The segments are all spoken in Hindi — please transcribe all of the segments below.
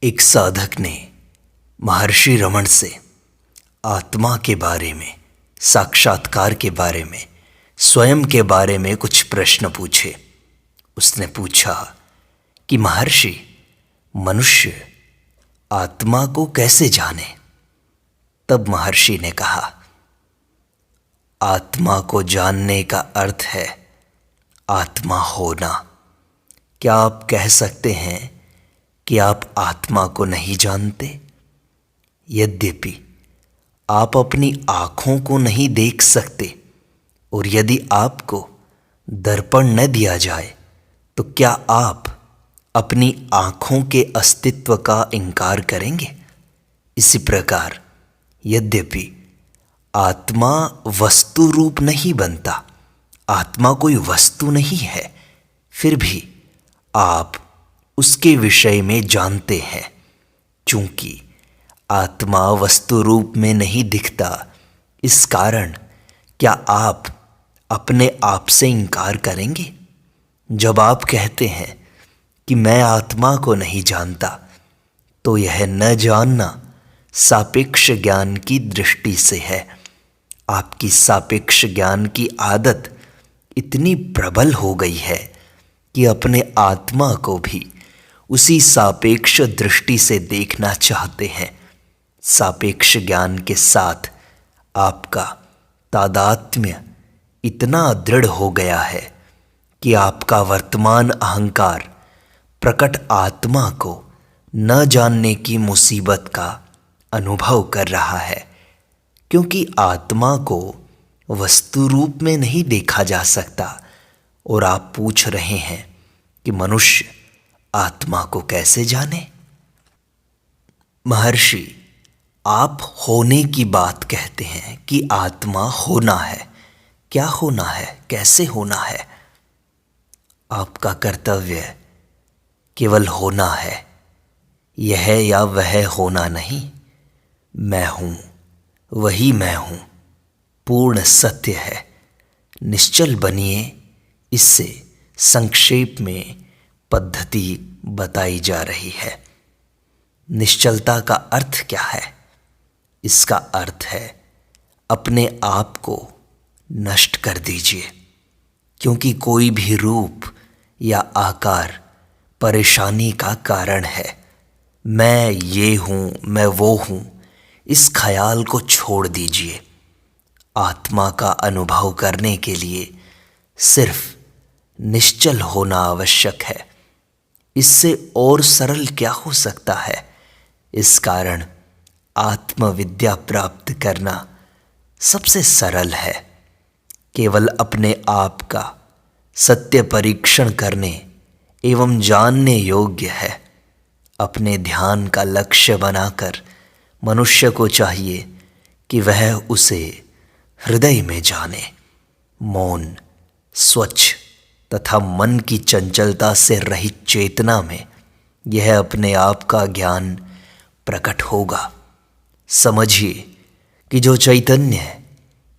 एक साधक ने महर्षि रमण से आत्मा के बारे में, साक्षात्कार के बारे में, स्वयं के बारे में कुछ प्रश्न पूछे। उसने पूछा कि महर्षि, मनुष्य आत्मा को कैसे जाने? तब महर्षि ने कहा, आत्मा को जानने का अर्थ है आत्मा होना। क्या आप कह सकते हैं कि आप आत्मा को नहीं जानते? यद्यपि आप अपनी आँखों को नहीं देख सकते, और यदि आपको दर्पण न दिया जाए तो क्या आप अपनी आँखों के अस्तित्व का इनकार करेंगे? इसी प्रकार यद्यपि आत्मा वस्तु रूप नहीं बनता, आत्मा कोई वस्तु नहीं है, फिर भी आप उसके विषय में जानते हैं। चूंकि आत्मा वस्तु रूप में नहीं दिखता, इस कारण क्या आप अपने आप से इनकार करेंगे? जब आप कहते हैं कि मैं आत्मा को नहीं जानता, तो यह न जानना सापेक्ष ज्ञान की दृष्टि से है। आपकी सापेक्ष ज्ञान की आदत इतनी प्रबल हो गई है कि अपने आत्मा को भी उसी सापेक्ष दृष्टि से देखना चाहते हैं। सापेक्ष ज्ञान के साथ आपका तादात्म्य इतना दृढ़ हो गया है कि आपका वर्तमान अहंकार प्रकट आत्मा को न जानने की मुसीबत का अनुभव कर रहा है, क्योंकि आत्मा को वस्तु रूप में नहीं देखा जा सकता। और आप पूछ रहे हैं कि मनुष्य आत्मा को कैसे जाने? महर्षि, आप होने की बात कहते हैं कि आत्मा होना है। क्या होना है? कैसे होना है? आपका कर्तव्य केवल होना है, यह या वह होना नहीं। मैं हूँ, वही मैं हूँ, पूर्ण सत्य है। निश्चल बनिए, इससे संक्षेप में पद्धति बताई जा रही है। निश्चलता का अर्थ क्या है? इसका अर्थ है अपने आप को नष्ट कर दीजिए, क्योंकि कोई भी रूप या आकार परेशानी का कारण है। मैं ये हूँ, मैं वो हूँ, इस ख्याल को छोड़ दीजिए। आत्मा का अनुभव करने के लिए सिर्फ निश्चल होना आवश्यक है। इससे और सरल क्या हो सकता है? इस कारण आत्मविद्या प्राप्त करना सबसे सरल है। केवल अपने आप का सत्य परीक्षण करने एवं जानने योग्य है। अपने ध्यान का लक्ष्य बनाकर मनुष्य को चाहिए कि वह उसे हृदय में जाने। मौन, स्वच्छ तथा मन की चंचलता से रहित चेतना में यह अपने आप का ज्ञान प्रकट होगा। समझिए कि जो चैतन्य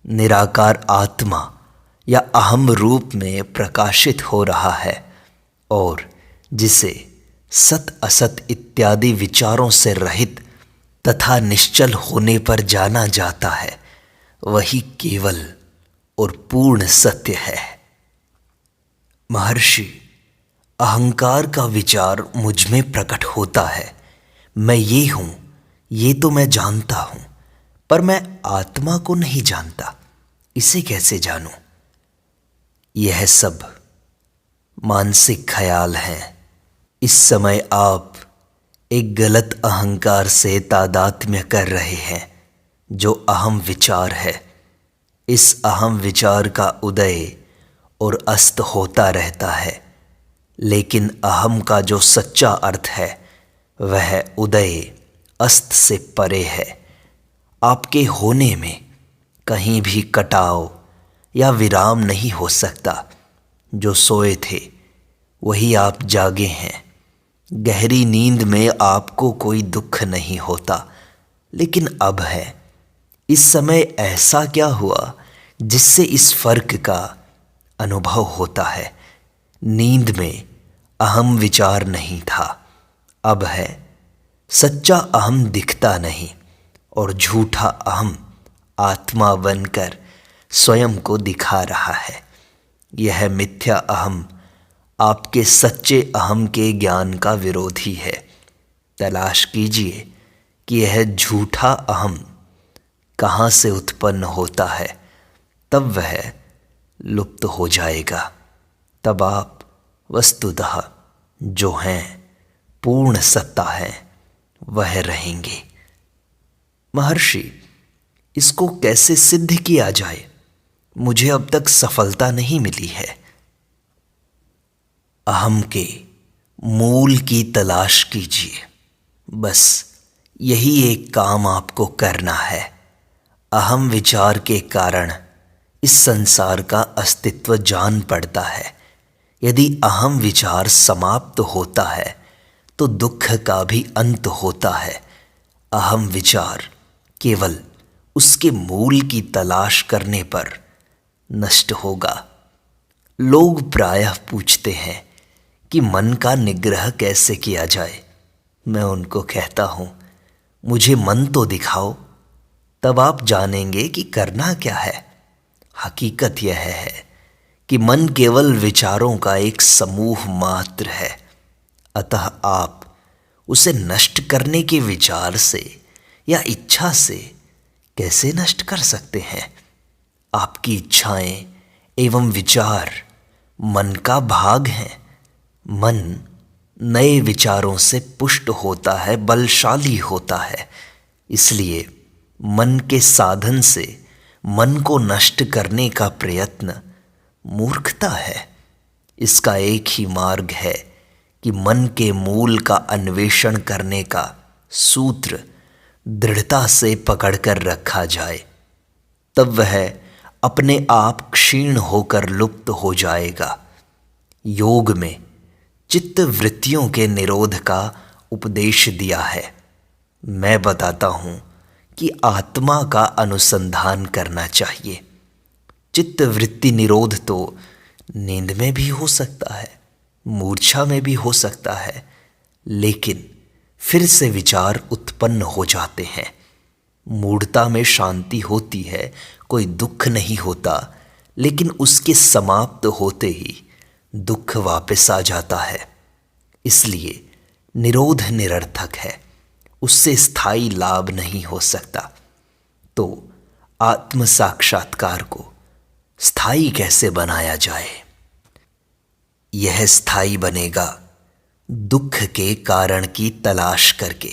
निराकार आत्मा या अहम रूप में प्रकाशित हो रहा है और जिसे सत असत इत्यादि विचारों से रहित तथा निश्चल होने पर जाना जाता है, वही केवल और पूर्ण सत्य है। महर्षि, अहंकार का विचार मुझ में प्रकट होता है। मैं ये हूँ, ये तो मैं जानता हूँ, पर मैं आत्मा को नहीं जानता। इसे कैसे जानूं? यह सब मानसिक ख्याल हैं। इस समय आप एक गलत अहंकार से तादात्म्य कर रहे हैं, जो अहम विचार है। इस अहम विचार का उदय और अस्त होता रहता है, लेकिन अहम का जो सच्चा अर्थ है वह उदय अस्त से परे है। आपके होने में कहीं भी कटाव या विराम नहीं हो सकता। जो सोए थे वही आप जागे हैं। गहरी नींद में आपको कोई दुख नहीं होता, लेकिन अब है। इस समय ऐसा क्या हुआ जिससे इस फर्क का अनुभव होता है? नींद में अहम विचार नहीं था, अब है। सच्चा अहम दिखता नहीं और झूठा अहम आत्मा बनकर स्वयं को दिखा रहा है। यह मिथ्या अहम आपके सच्चे अहम के ज्ञान का विरोधी है। तलाश कीजिए कि यह झूठा अहम कहाँ से उत्पन्न होता है, तब वह लुप्त हो जाएगा। तब आप वस्तुतः जो हैं, पूर्ण सत्ता है, वह रहेंगे। महर्षि, इसको कैसे सिद्ध किया जाए? मुझे अब तक सफलता नहीं मिली है। अहम के मूल की तलाश कीजिए, बस यही एक काम आपको करना है। अहम विचार के कारण इस संसार का अस्तित्व जान पड़ता है। यदि अहम विचार समाप्त होता है तो दुख का भी अंत होता है। अहम विचार केवल उसके मूल की तलाश करने पर नष्ट होगा। लोग प्रायः पूछते हैं कि मन का निग्रह कैसे किया जाए। मैं उनको कहता हूँ, मुझे मन तो दिखाओ, तब आप जानेंगे कि करना क्या है। हकीकत यह है कि मन केवल विचारों का एक समूह मात्र है। अतः आप उसे नष्ट करने के विचार से या इच्छा से कैसे नष्ट कर सकते हैं? आपकी इच्छाएं एवं विचार मन का भाग हैं। मन नए विचारों से पुष्ट होता है, बलशाली होता है। इसलिए मन के साधन से मन को नष्ट करने का प्रयत्न मूर्खता है। इसका एक ही मार्ग है कि मन के मूल का अन्वेषण करने का सूत्र दृढ़ता से पकड़कर रखा जाए। तब वह अपने आप क्षीण होकर लुप्त हो जाएगा। योग में चित्त वृत्तियों के निरोध का उपदेश दिया है। मैं बताता हूँ कि आत्मा का अनुसंधान करना चाहिए। चित्त वृत्ति निरोध तो नींद में भी हो सकता है, मूर्छा में भी हो सकता है, लेकिन फिर से विचार उत्पन्न हो जाते हैं। मूढ़ता में शांति होती है, कोई दुख नहीं होता, लेकिन उसके समाप्त होते ही दुख वापस आ जाता है। इसलिए निरोध निरर्थक है, उससे स्थायी लाभ नहीं हो सकता। तो आत्म साक्षात्कार को स्थायी कैसे बनाया जाए? यह स्थायी बनेगा दुख के कारण की तलाश करके।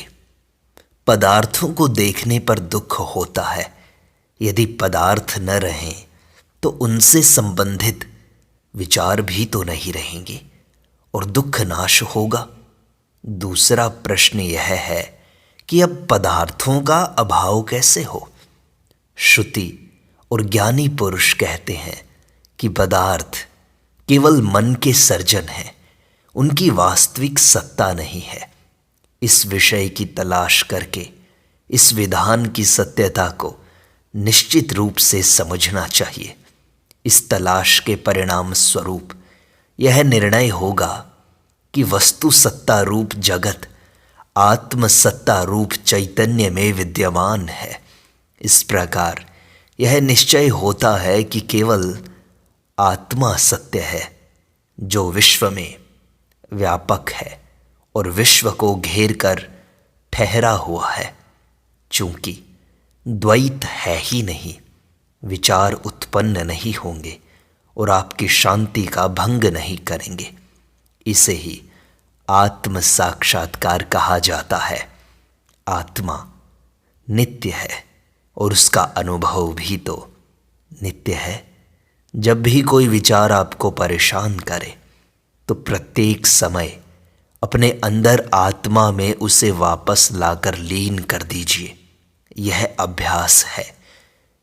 पदार्थों को देखने पर दुख होता है। यदि पदार्थ न रहें तो उनसे संबंधित विचार भी तो नहीं रहेंगे और दुख नाश होगा। दूसरा प्रश्न यह है कि अब पदार्थों का अभाव कैसे हो? श्रुति और ज्ञानी पुरुष कहते हैं कि पदार्थ केवल मन के सर्जन हैं, उनकी वास्तविक सत्ता नहीं है। इस विषय की तलाश करके इस विधान की सत्यता को निश्चित रूप से समझना चाहिए। इस तलाश के परिणाम स्वरूप यह निर्णय होगा कि वस्तु सत्ता रूप जगत आत्म सत्ता रूप चैतन्य में विद्यमान है। इस प्रकार यह निश्चय होता है कि केवल आत्मा सत्य है, जो विश्व में व्यापक है और विश्व को घेर कर ठहरा हुआ है। चूंकि द्वैत है ही नहीं, विचार उत्पन्न नहीं होंगे और आपकी शांति का भंग नहीं करेंगे। इसे ही आत्म साक्षात्कार कहा जाता है। आत्मा नित्य है और उसका अनुभव भी तो नित्य है। जब भी कोई विचार आपको परेशान करे तो प्रत्येक समय अपने अंदर आत्मा में उसे वापस लाकर लीन कर दीजिए। यह अभ्यास है।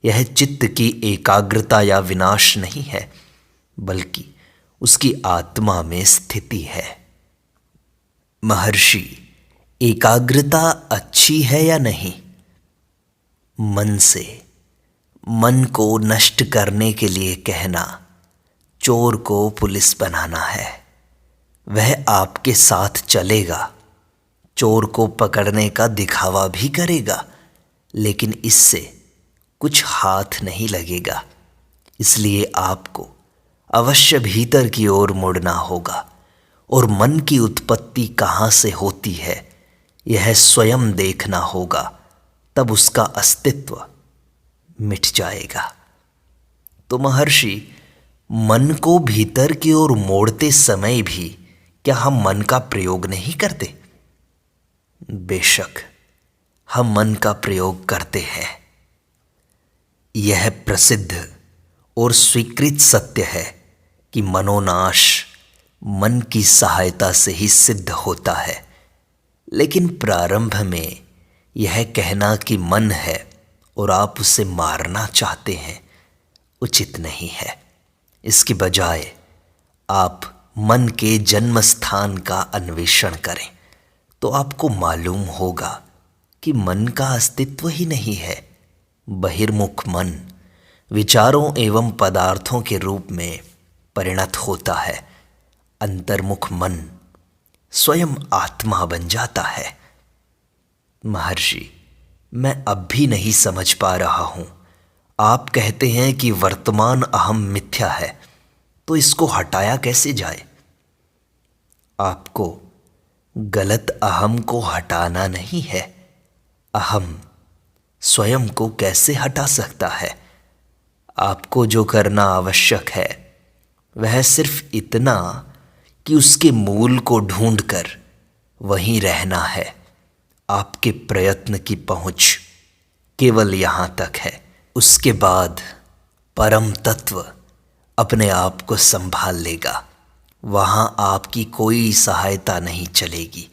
यह चित्त की एकाग्रता या विनाश नहीं है, बल्कि उसकी आत्मा में स्थिति है। महर्षि, एकाग्रता अच्छी है या नहीं? मन से मन को नष्ट करने के लिए कहना चोर को पुलिस बनाना है। वह आपके साथ चलेगा, चोर को पकड़ने का दिखावा भी करेगा, लेकिन इससे कुछ हाथ नहीं लगेगा। इसलिए आपको अवश्य भीतर की ओर मुड़ना होगा और मन की उत्पत्ति कहाँ से होती है यह स्वयं देखना होगा, तब उसका अस्तित्व मिट जाएगा। तो महर्षि, मन को भीतर की ओर मोड़ते समय भी क्या हम मन का प्रयोग नहीं करते? बेशक हम मन का प्रयोग करते हैं। यह प्रसिद्ध और स्वीकृत सत्य है कि मनोनाश मन की सहायता से ही सिद्ध होता है। लेकिन प्रारंभ में यह कहना कि मन है और आप उसे मारना चाहते हैं उचित नहीं है। इसके बजाय आप मन के जन्म स्थान का अन्वेषण करें तो आपको मालूम होगा कि मन का अस्तित्व ही नहीं है। बहिर्मुख मन विचारों एवं पदार्थों के रूप में परिणत होता है। अंतर्मुख मन स्वयं आत्मा बन जाता है। महर्षि, मैं अब भी नहीं समझ पा रहा हूं। आप कहते हैं कि वर्तमान अहम मिथ्या है, तो इसको हटाया कैसे जाए? आपको गलत अहम को हटाना नहीं है। अहम स्वयं को कैसे हटा सकता है? आपको जो करना आवश्यक है वह सिर्फ इतना कि उसके मूल को ढूंढकर वहीं रहना है। आपके प्रयत्न की पहुंच केवल यहां तक है। उसके बाद परम तत्व अपने आप को संभाल लेगा। वहां आपकी कोई सहायता नहीं चलेगी,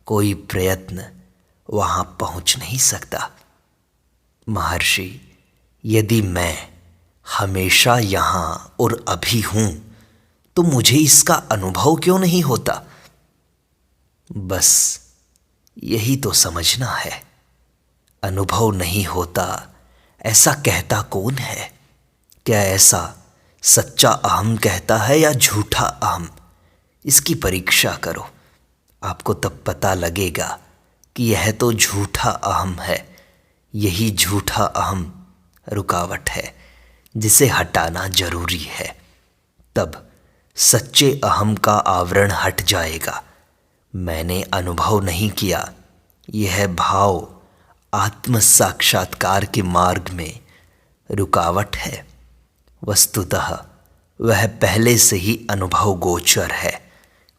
कोई प्रयत्न वहां पहुंच नहीं सकता। महर्षि, यदि मैं हमेशा यहां और अभी हूं तो मुझे इसका अनुभव क्यों नहीं होता? बस यही तो समझना है। अनुभव नहीं होता ऐसा कहता कौन है? क्या ऐसा सच्चा अहम कहता है या झूठा अहम? इसकी परीक्षा करो, आपको तब पता लगेगा कि यह तो झूठा अहम है। यही झूठा अहम रुकावट है जिसे हटाना जरूरी है। तब सच्चे अहम का आवरण हट जाएगा। मैंने अनुभव नहीं किया, यह भाव आत्म साक्षात्कार के मार्ग में रुकावट है। वस्तुतः वह पहले से ही अनुभव गोचर है।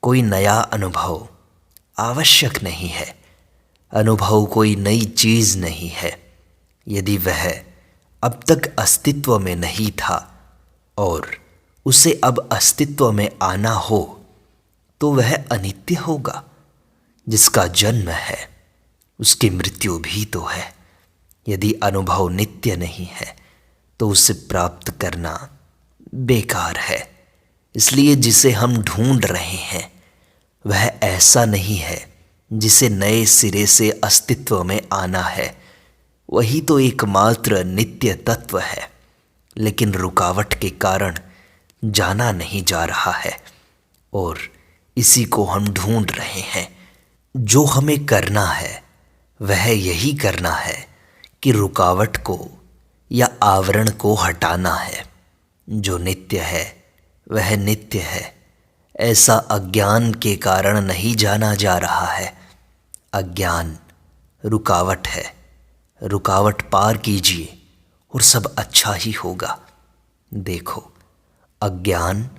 कोई नया अनुभव आवश्यक नहीं है। अनुभव कोई नई चीज नहीं है। यदि वह अब तक अस्तित्व में नहीं था और उसे अब अस्तित्व में आना हो तो वह अनित्य होगा। जिसका जन्म है उसकी मृत्यु भी तो है। यदि अनुभव नित्य नहीं है तो उसे प्राप्त करना बेकार है। इसलिए जिसे हम ढूंढ रहे हैं वह ऐसा नहीं है जिसे नए सिरे से अस्तित्व में आना है। वही तो एकमात्र नित्य तत्व है, लेकिन रुकावट के कारण जाना नहीं जा रहा है और इसी को हम ढूंढ रहे हैं। जो हमें करना है वह यही करना है कि रुकावट को या आवरण को हटाना है। जो नित्य है वह नित्य है, ऐसा अज्ञान के कारण नहीं जाना जा रहा है। अज्ञान रुकावट है। रुकावट पार कीजिए और सब अच्छा ही होगा। देखो, अज्ञान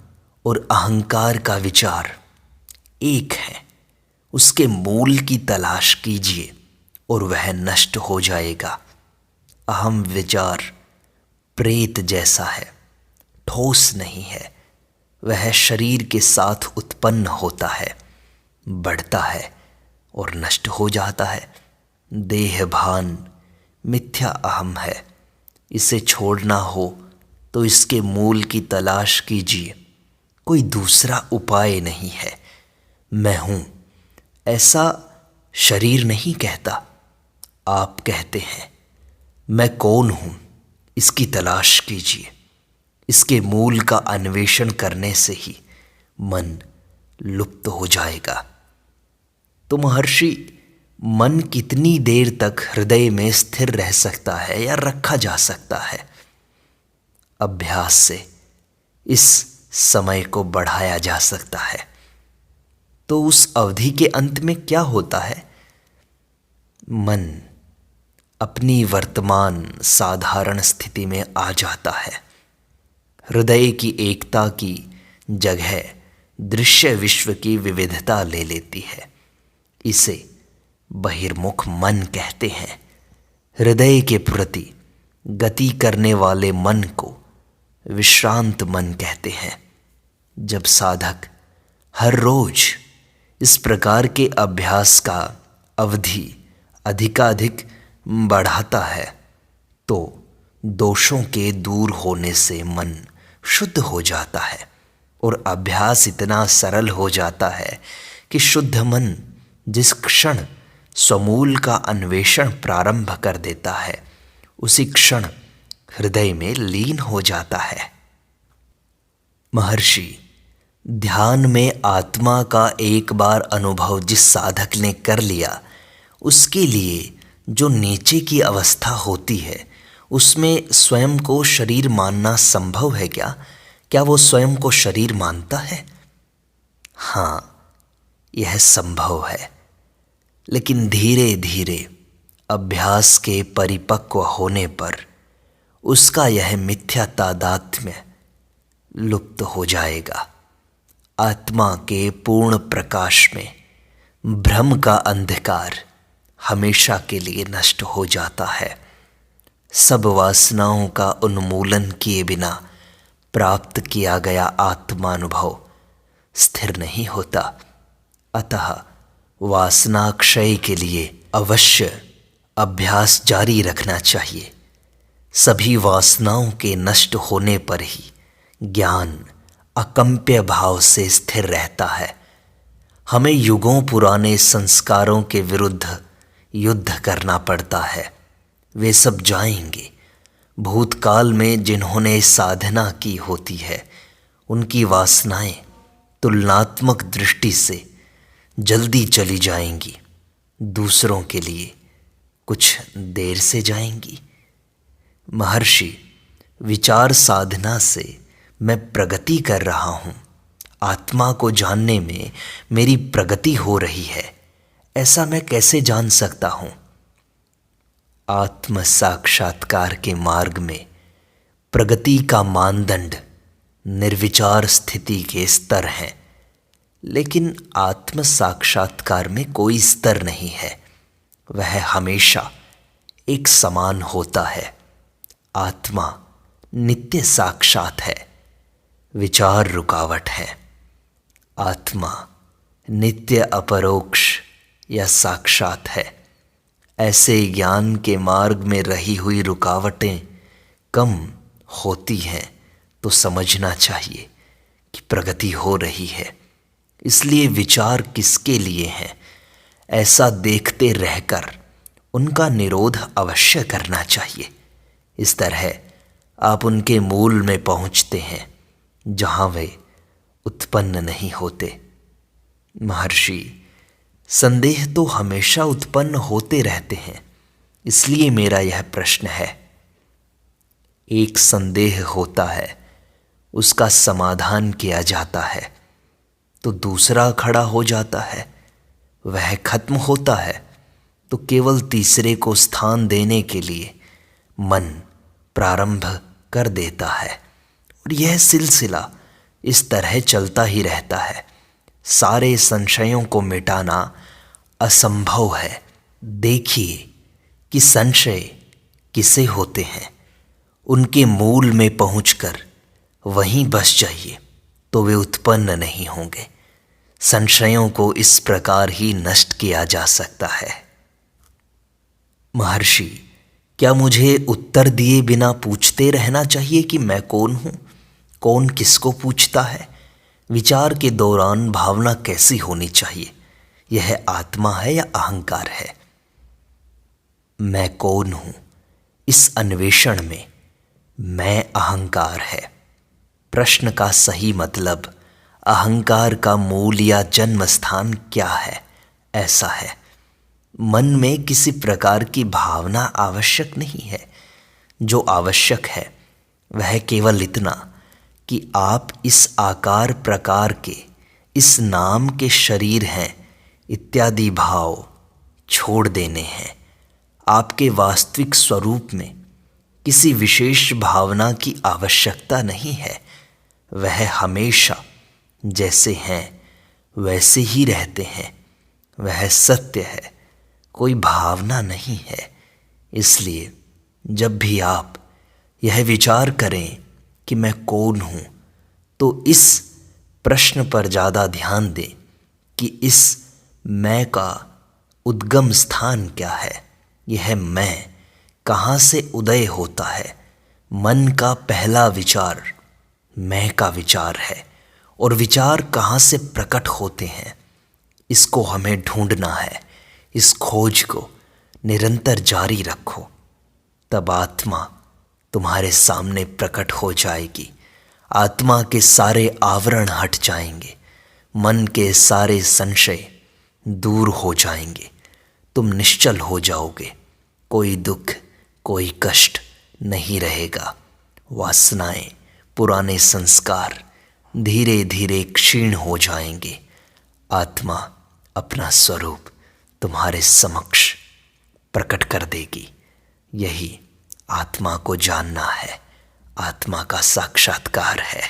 और अहंकार का विचार एक है। उसके मूल की तलाश कीजिए और वह नष्ट हो जाएगा। अहम विचार प्रेत जैसा है, ठोस नहीं है। वह शरीर के साथ उत्पन्न होता है, बढ़ता है और नष्ट हो जाता है। देह भान मिथ्या अहम है। इसे छोड़ना हो तो इसके मूल की तलाश कीजिए। कोई दूसरा उपाय नहीं है। मैं हूं ऐसा शरीर नहीं कहता। आप कहते हैं मैं कौन हूं, इसकी तलाश कीजिए। इसके मूल का अन्वेषण करने से ही मन लुप्त हो जाएगा। तो महर्षि, मन कितनी देर तक हृदय में स्थिर रह सकता है या रखा जा सकता है? अभ्यास से इस समय को बढ़ाया जा सकता है। तो उस अवधि के अंत में क्या होता है? मन अपनी वर्तमान साधारण स्थिति में आ जाता है। हृदय की एकता की जगह दृश्य विश्व की विविधता ले लेती है। इसे बहिर्मुख मन कहते हैं। हृदय के प्रति गति करने वाले मन को विश्रांत मन कहते हैं। जब साधक हर रोज इस प्रकार के अभ्यास का अवधि अधिकाधिक बढ़ाता है तो दोषों के दूर होने से मन शुद्ध हो जाता है और अभ्यास इतना सरल हो जाता है कि शुद्ध मन जिस क्षण समूल का अन्वेषण प्रारंभ कर देता है उसी क्षण हृदय में लीन हो जाता है। महर्षि, ध्यान में आत्मा का एक बार अनुभव जिस साधक ने कर लिया उसके लिए जो नीचे की अवस्था होती है उसमें स्वयं को शरीर मानना संभव है क्या? क्या वो स्वयं को शरीर मानता है? हाँ, यह संभव है, लेकिन धीरे धीरे अभ्यास के परिपक्व होने पर उसका यह मिथ्या तादात्म्य लुप्त हो जाएगा। आत्मा के पूर्ण प्रकाश में भ्रम का अंधकार हमेशा के लिए नष्ट हो जाता है। सब वासनाओं का उन्मूलन किए बिना प्राप्त किया गया आत्मानुभव स्थिर नहीं होता। अतः वासना क्षय के लिए अवश्य अभ्यास जारी रखना चाहिए। सभी वासनाओं के नष्ट होने पर ही ज्ञान अकंप्य भाव से स्थिर रहता है। हमें युगों पुराने संस्कारों के विरुद्ध युद्ध करना पड़ता है। वे सब जाएंगे। भूतकाल में जिन्होंने साधना की होती है उनकी वासनाएं तुलनात्मक दृष्टि से जल्दी चली जाएंगी, दूसरों के लिए कुछ देर से जाएंगी। महर्षि, विचार साधना से मैं प्रगति कर रहा हूँ। आत्मा को जानने में मेरी प्रगति हो रही है, ऐसा मैं कैसे जान सकता हूँ? आत्म साक्षात्कार के मार्ग में प्रगति का मानदंड निर्विचार स्थिति के स्तर हैं, लेकिन आत्म साक्षात्कार में कोई स्तर नहीं है। वह हमेशा एक समान होता है। आत्मा नित्य साक्षात है, विचार रुकावट है। आत्मा नित्य अपरोक्ष या साक्षात है। ऐसे ज्ञान के मार्ग में रही हुई रुकावटें कम होती हैं तो समझना चाहिए कि प्रगति हो रही है। इसलिए विचार किसके लिए हैं, ऐसा देखते रहकर उनका निरोध अवश्य करना चाहिए। इस तरह आप उनके मूल में पहुंचते हैं जहां वे उत्पन्न नहीं होते। महर्षि, संदेह तो हमेशा उत्पन्न होते रहते हैं, इसलिए मेरा यह प्रश्न है। एक संदेह होता है, उसका समाधान किया जाता है तो दूसरा खड़ा हो जाता है। वह खत्म होता है तो केवल तीसरे को स्थान देने के लिए मन प्रारंभ कर देता है और यह सिलसिला इस तरह चलता ही रहता है। सारे संशयों को मिटाना असंभव है। देखिए कि संशय किसे होते हैं, उनके मूल में पहुंचकर वहीं बस जाइए तो वे उत्पन्न नहीं होंगे। संशयों को इस प्रकार ही नष्ट किया जा सकता है। महर्षि, क्या मुझे उत्तर दिए बिना पूछते रहना चाहिए कि मैं कौन हूं? कौन किसको पूछता है? विचार के दौरान भावना कैसी होनी चाहिए? यह आत्मा है या अहंकार है? मैं कौन हूं, इस अन्वेषण में मैं अहंकार है। प्रश्न का सही मतलब अहंकार का मूल या जन्म स्थान क्या है, ऐसा है। मन में किसी प्रकार की भावना आवश्यक नहीं है। जो आवश्यक है वह केवल इतना कि आप इस आकार प्रकार के, इस नाम के शरीर हैं इत्यादि भाव छोड़ देने हैं। आपके वास्तविक स्वरूप में किसी विशेष भावना की आवश्यकता नहीं है। वह हमेशा जैसे हैं वैसे ही रहते हैं। वह सत्य है, कोई भावना नहीं है। इसलिए जब भी आप यह विचार करें कि मैं कौन हूँ, तो इस प्रश्न पर ज़्यादा ध्यान दें कि इस मैं का उद्गम स्थान क्या है। यह मैं कहाँ से उदय होता है। मन का पहला विचार मैं का विचार है, और विचार कहाँ से प्रकट होते हैं इसको हमें ढूंढना है। इस खोज को निरंतर जारी रखो, तब आत्मा तुम्हारे सामने प्रकट हो जाएगी। आत्मा के सारे आवरण हट जाएंगे, मन के सारे संशय दूर हो जाएंगे। तुम निश्चल हो जाओगे, कोई दुख कोई कष्ट नहीं रहेगा। वासनाएं, पुराने संस्कार धीरे धीरे क्षीण हो जाएंगे। आत्मा अपना स्वरूप तुम्हारे समक्ष प्रकट कर देगी। यही आत्मा को जानना है, आत्मा का साक्षात्कार है।